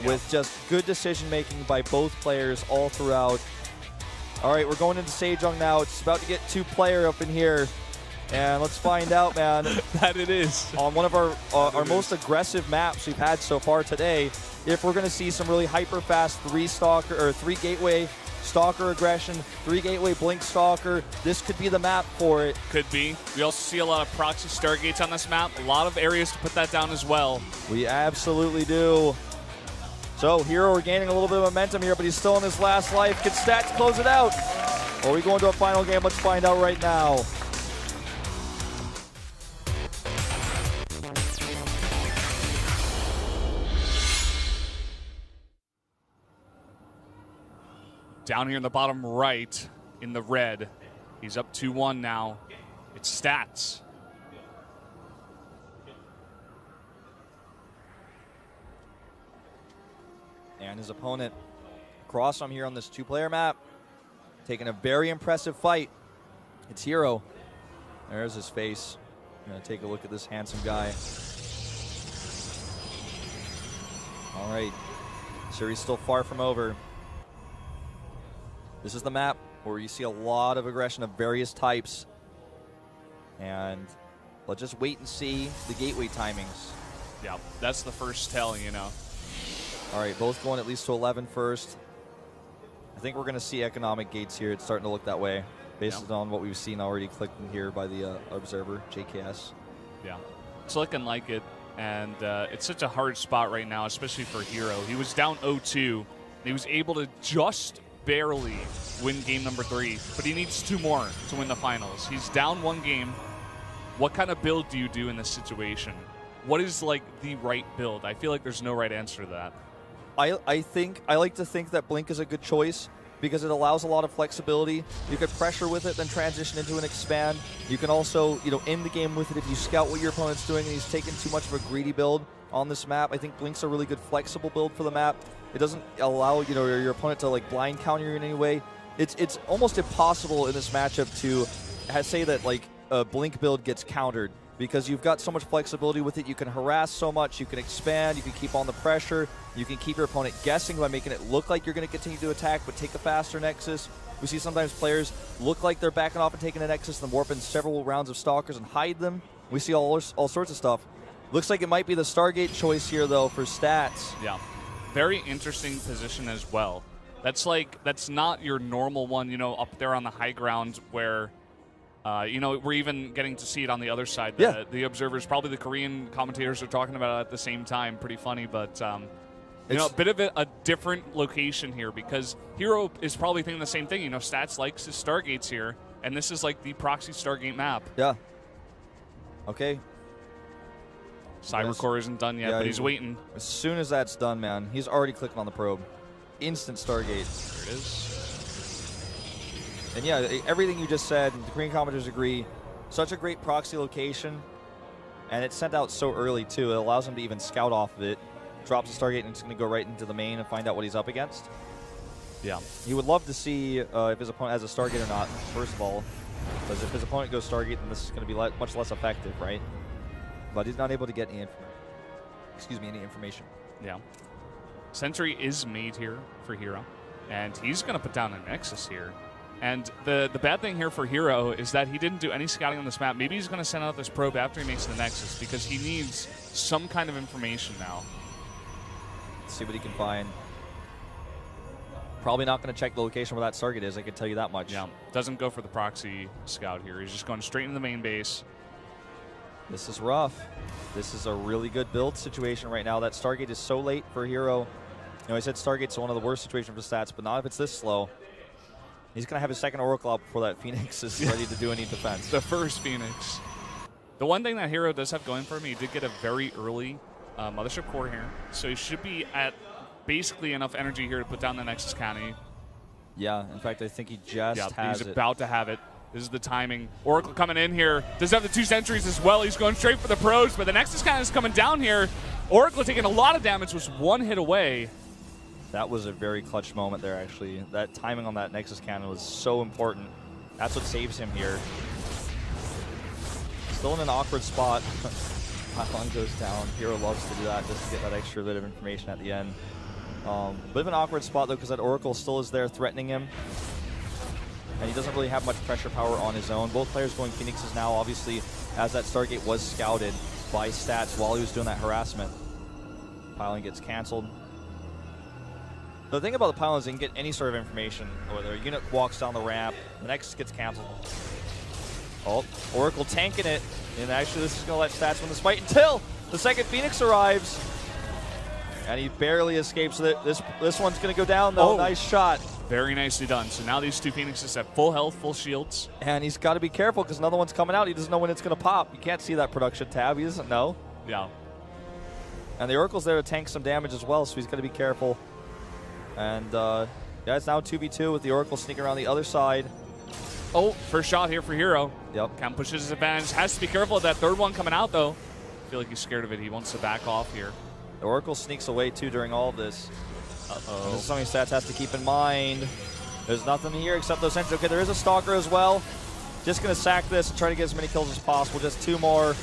with just good decision-making by both players all throughout. All right, we're going into Sejong now. It's about to get two-player up in here. And let's find out, man. That it is. On one of our most aggressive maps we've had so far today, if we're going to see some really hyper-fast three gateway Stalker aggression, 3-gateway Blink Stalker. This could be the map for it. Could be. We also see a lot of proxy Stargates on this map. A lot of areas to put that down as well. We absolutely do. So herO, we're gaining a little bit of momentum here, but he's still in his last life. Can Stats close it out? Or are we going to a final game? Let's find out right now. Down here in the bottom right, in the red, he's up 2-1 now. It's Stats. And his opponent across from here on this two-player map, taking a very impressive fight. It's herO. There's his face. I'm going to take a look at this handsome guy. All right. Series still far from over. This is the map where you see a lot of aggression of various types. And let's just wait and see the gateway timings. Yeah, that's the first tell, you know. All right, both going at least to 11 first. I think we're going to see economic gates here. It's starting to look that way based on what we've seen already clicking here by the observer, JKS. Yeah, it's looking like it. And it's such a hard spot right now, especially for herO. He was down 0-2. He was able to just barely win game number 3, but he needs 2 more to win the finals. He's down 1 game. What kind of build do you do in this situation? What is like the right build? I feel like there's no right answer to that. I like to think that Blink is a good choice because it allows a lot of flexibility. You can pressure with it, then transition into an expand. You can also, end the game with it if you scout what your opponent's doing and he's taking too much of a greedy build on this map. I think Blink's a really good flexible build for the map. It doesn't allow your opponent to like blind counter you in any way. It's almost impossible in this matchup to say that like a Blink build gets countered because you've got so much flexibility with it. You can harass so much, you can expand, you can keep on the pressure, you can keep your opponent guessing by making it look like you're going to continue to attack but take a faster Nexus. We see sometimes players look like they're backing off and taking a Nexus and warp in several rounds of Stalkers and hide them. We see all sorts of stuff. Looks like it might be the Stargate choice here though for Stats. Yeah. Very interesting position as well. That's not your normal one, up there on the high ground where, we're even getting to see it on the other side. Yeah. The observers, probably the Korean commentators are talking about it at the same time. Pretty funny, but, a bit of a different location here because herO is probably thinking the same thing. Stats likes his Stargates here, and this is like the proxy Stargate map. Yeah. Okay. Cybercore isn't done yet, but he's waiting. As soon as that's done, man, he's already clicking on the probe. Instant Stargate. There it is. And yeah, everything you just said, the Korean commenters agree. Such a great proxy location, and it's sent out so early too. It allows him to even scout off of it. Drops a Stargate and it's going to go right into the main and find out what he's up against. Yeah. You would love to see if his opponent has a Stargate or not, first of all. Because if his opponent goes Stargate, then this is going to be much less effective, right? But he's not able to get any information. Yeah. Sentry is made here for herO, and he's going to put down a Nexus here. And the bad thing here for herO is that he didn't do any scouting on this map. Maybe he's going to send out this probe after he makes the Nexus because he needs some kind of information now. Let's see what he can find. Probably not going to check the location where that Stargate is, I can tell you that much. Yeah, doesn't go for the proxy scout here. He's just going straight into the main base. This is rough. This is a really good build situation right now. That Stargate is so late for herO. I said Stargate's one of the worst situations for Stats, but not if it's this slow. He's going to have his second Oracle out before that Phoenix is ready to do any defense. The first Phoenix. The one thing that herO does have going for him, he did get a very early Mothership Core here, so he should be at basically enough energy here to put down the Nexus County. Yeah, in fact, I think he just has it. He's about to have it. This is the timing. Oracle coming in here. Does have the 2 sentries as well. He's going straight for the probes, but the Nexus Cannon is coming down here. Oracle taking a lot of damage, was 1 hit away. That was a very clutch moment there, actually. That timing on that Nexus Cannon was so important. That's what saves him here. Still in an awkward spot. Pylon goes down. herO loves to do that just to get that extra bit of information at the end. Bit of an awkward spot though, because that Oracle still is there threatening him. And he doesn't really have much pressure power on his own. Both players going Phoenixes now, obviously, as that Stargate was scouted by Stats while he was doing that harassment. Pylon gets canceled. The thing about the Pylon is they can get any sort of information. Whether a unit walks down the ramp, the next gets canceled. Oh, Oracle tanking it. And actually this is going to let Stats win this fight until the second Phoenix arrives. And he barely escapes. This one's going to go down, though. Oh. Nice shot. Very nicely done. So now these two Phoenixes have full health, full shields. And he's got to be careful because another one's coming out. He doesn't know when it's going to pop. You can't see that production tab. He doesn't know. Yeah. And the Oracle's there to tank some damage as well, so he's got to be careful. And yeah, it's now 2v2 with the Oracle sneaking around the other side. Oh, first shot here for herO. Yep. Kind of pushes his advantage. Has to be careful of that third one coming out, though. I feel like he's scared of it. He wants to back off here. The Oracle sneaks away, too, during all of this. Uh-oh. This is something Stats has to keep in mind. There's nothing here except those sentries. Okay, there is a Stalker as well. Just going to sack this and try to get as many kills as possible. Just 2 more.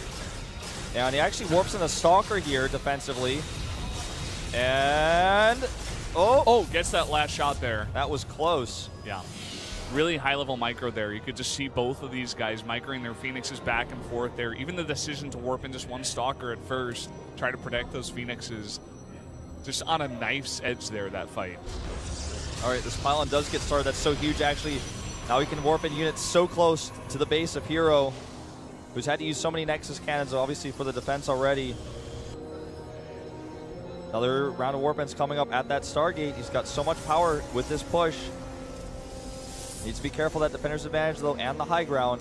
And he actually warps in a Stalker here defensively. And... Oh, gets that last shot there. That was close. Yeah. Really high-level micro there. You could just see both of these guys microing their Phoenixes back and forth there. Even the decision to warp in just one Stalker at first, try to protect those Phoenixes. Just on a knife's edge there, that fight. All right, this Pylon does get started. That's so huge, actually. Now he can warp in units so close to the base of herO, who's had to use so many Nexus cannons, obviously, for the defense already. Another round of warp-ins coming up at that Stargate. He's got so much power with this push. Needs to be careful of that defender's advantage, though, and the high ground.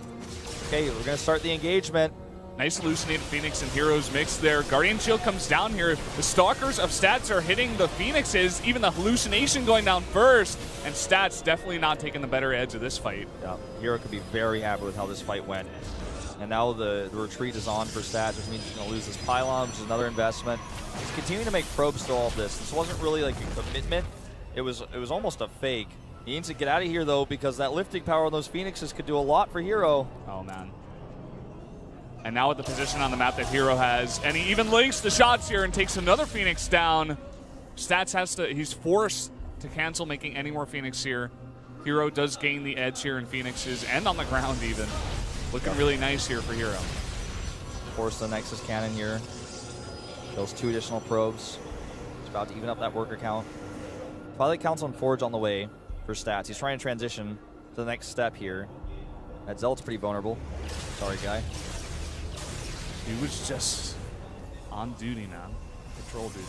Okay, we're going to start the engagement. Nice hallucinated Phoenix and herO's mix there. Guardian Shield comes down here. The Stalkers of Stats are hitting the Phoenixes. Even the hallucination going down first. And Stats definitely not taking the better edge of this fight. Yeah, herO could be very happy with how this fight went. And now the retreat is on for Stats, which means he's going to lose this Pylon, which is another investment. He's continuing to make probes through all of this. This wasn't really like a commitment. It was almost a fake. He needs to get out of here, though, because that lifting power on those Phoenixes could do a lot for herO. Oh, man. And now with the position on the map that herO has, and he even links the shots here and takes another Phoenix down. Stats has to, he's forced to cancel making any more Phoenix here. herO does gain the edge here in Phoenixes and on the ground even. Looking really nice here for herO. Force the Nexus cannon here. Kills 2 additional probes. He's about to even up that worker count. Twilight Council and Forge on the way for Stats. He's trying to transition to the next step here. That Zealot's pretty vulnerable. Sorry, guy. He was just on duty, man. Patrol duty.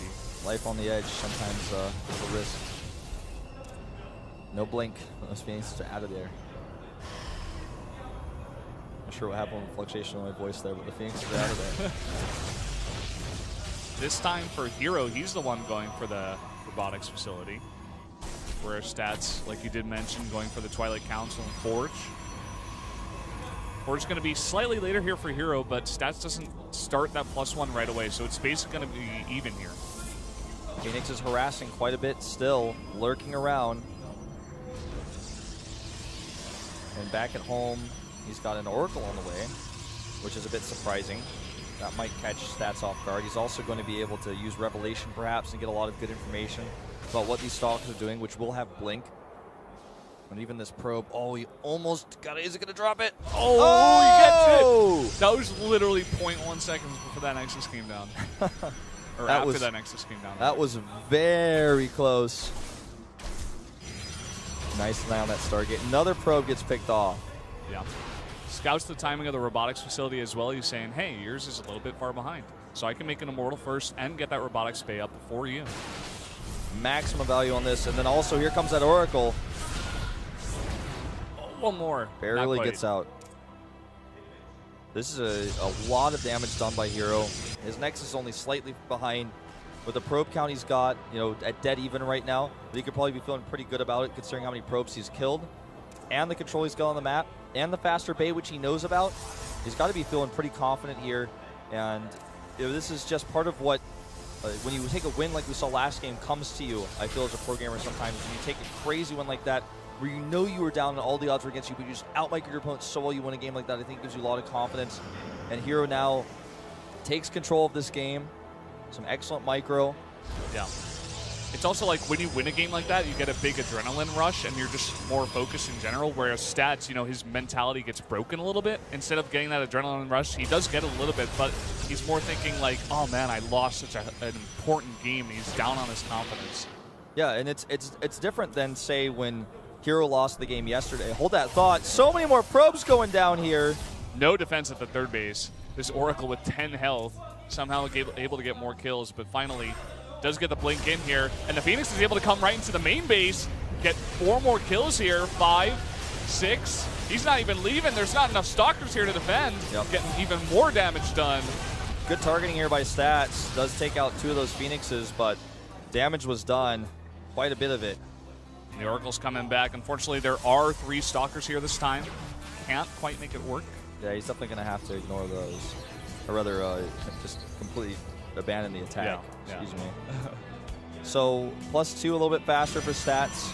Life on the edge, sometimes a risk. No blink. Those Phoenixes are out of there. Not sure what happened with the fluctuation in my voice there, but the Phoenixes are out of there. This time for herO, he's the one going for the robotics facility. Whereas Stats, like you did mention, going for the Twilight Council and Forge. Forge is going to be slightly later here for herO, but Stats doesn't start that +1 right away, so it's basically going to be even here. Phoenix is harassing quite a bit still, lurking around. And back at home, he's got an Oracle on the way, which is a bit surprising. That might catch Stats off guard. He's also going to be able to use Revelation, perhaps, and get a lot of good information about what these Stalkers are doing, which will have Blink. And even this probe, oh, he almost got it. Is it going to drop it? Oh, he gets it. That was literally 0.1 seconds before that Nexus came down. Or that after that Nexus came down. That was very close. Nice line on that Stargate. Another probe gets picked off. Yeah. Scouts the timing of the robotics facility as well. He's saying, hey, yours is a little bit far behind. So I can make an Immortal first and get that robotics bay up before you. Maximum value on this. And then also here comes that Oracle. One more. Barely gets out. This is a lot of damage done by herO. His Nexus is only slightly behind. With the probe count he's got, you know, at dead even right now, but he could probably be feeling pretty good about it considering how many probes he's killed. And the control he's got on the map. And the faster bay, which he knows about. He's got to be feeling pretty confident here. And you know, this is just part of what, when you take a win like we saw last game, comes to you, I feel, as a pro gamer sometimes. When you take a crazy win like that, where you know you were down and all the odds were against you, but you just outmicro your opponent so well you win a game like that, I think gives you a lot of confidence. And herO now takes control of this game. Some excellent micro. Yeah. It's also like when you win a game like that, you get a big adrenaline rush and you're just more focused in general, whereas Stats, you know, his mentality gets broken a little bit. Instead of getting that adrenaline rush, he does get a little bit, but he's more thinking like, oh man, I lost such an important game, and he's down on his confidence. Yeah, and it's different than, say, when herO lost the game yesterday. Hold that thought. So many more probes going down here. No defense at the third base. This Oracle with 10 health, somehow able to get more kills, but finally does get the blink in here, and the Phoenix is able to come right into the main base, get 4 more kills here, 5, 6. He's not even leaving. There's not enough Stalkers here to defend. Yep. Getting even more damage done. Good targeting here by Stats. Does take out 2 of those Phoenixes, but damage was done. Quite a bit of it. The Oracle's coming back. Unfortunately, there are 3 Stalkers here this time. Can't quite make it work. Yeah, he's definitely going to have to ignore those. Or rather, just completely abandon the attack. Yeah. Excuse me. So, +2, a little bit faster for Stats.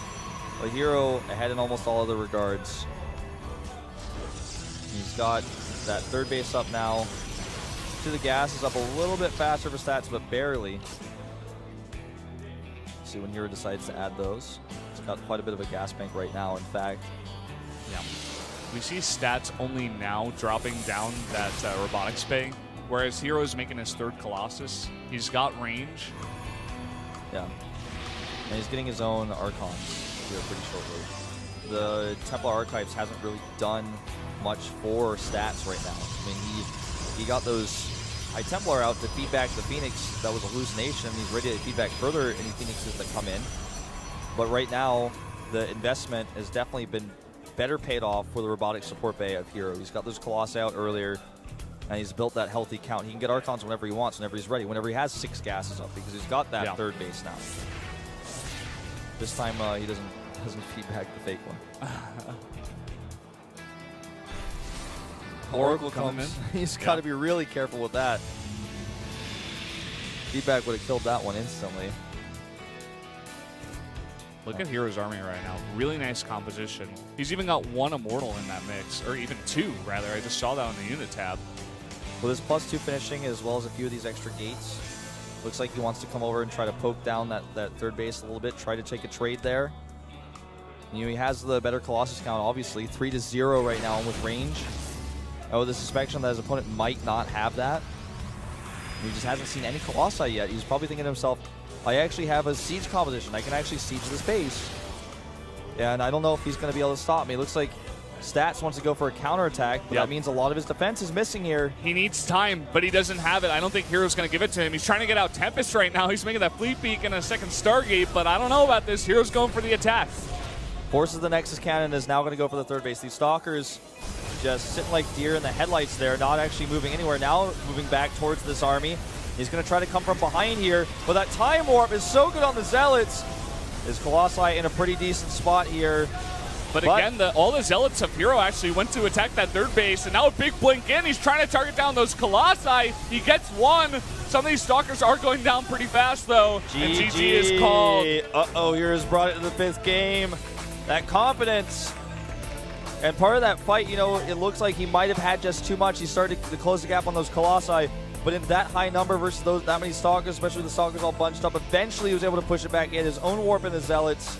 But herO ahead in almost all other regards. He's got that third base up now. To the gas is up a little bit faster for Stats, but barely. See when herO decides to add those. It's got quite a bit of a gas bank right now, in fact. Yeah. We see Stats only now dropping down that robotics bay, whereas herO is making his 3rd Colossus. He's got range. Yeah. And he's getting his own Archons here pretty shortly. The Templar Archives hasn't really done much for Stats right now. I mean, he got those High Templar out to feed back the Phoenix. That was a hallucination. He's ready to feed back further any Phoenixes that come in. But right now, the investment has definitely been better paid off for the robotic support bay of herO. He's got those Colossi out earlier, and he's built that healthy count. He can get Archons whenever he wants, whenever he's ready, whenever he has 6 gases up, because he's got that third base now. This time he doesn't feed back the fake one. Oracle comes. He's got to be really careful with that. Feedback would have killed that one instantly. Look at herO's army right now. Really nice composition. He's even got 1 Immortal in that mix, or even 2, rather. I just saw that on the unit tab. With his +2 finishing, as well as a few of these extra gates, looks like he wants to come over and try to poke down that third base a little bit, try to take a trade there. You know, he has the better Colossus count, obviously. 3-0 right now with range. Oh, the suspicion that his opponent might not have that. He just hasn't seen any Colossi yet. He's probably thinking to himself, I actually have a siege composition. I can actually siege this base. And I don't know if he's going to be able to stop me. It looks like Stats wants to go for a counterattack, but that means a lot of his defense is missing here. He needs time, but he doesn't have it. I don't think herO's going to give it to him. He's trying to get out Tempest right now. He's making that Fleet Beak and a second Stargate, but I don't know about this. herO's going for the attack. Forces the Nexus Cannon, is now going to go for the third base. These Stalkers just sitting like deer in the headlights there, not actually moving anywhere. Now moving back towards this army. He's going to try to come from behind here, but that Time Warp is so good on the Zealots. His Colossi in a pretty decent spot here. But again, all the Zealots of herO actually went to attack that third base, and now a big blink in. He's trying to target down those Colossi. He gets 1. Some of these Stalkers are going down pretty fast, though. And GG is called. Uh-oh, here's brought it to the 5th game. That confidence. And part of that fight, you know, it looks like he might have had just too much. He started to close the gap on those Colossi. But in that high number versus that many Stalkers, especially the Stalkers all bunched up, eventually he was able to push it back. He had his own warp in the Zealots.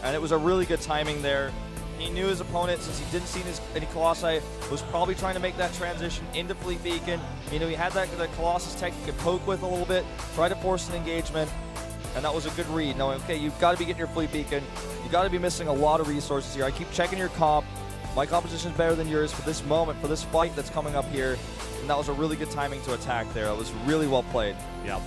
And it was a really good timing there. He knew his opponent, since he didn't see any Colossi, was probably trying to make that transition into Fleet Beacon. You know, he had that Colossus tech he could poke with a little bit, try to force an engagement. And that was a good read, knowing, okay, you've got to be getting your Fleet Beacon. You've got to be missing a lot of resources here. I keep checking your comp. My composition is better than yours for this moment, for this fight that's coming up here. And that was a really good timing to attack there. It was really well played. Yep.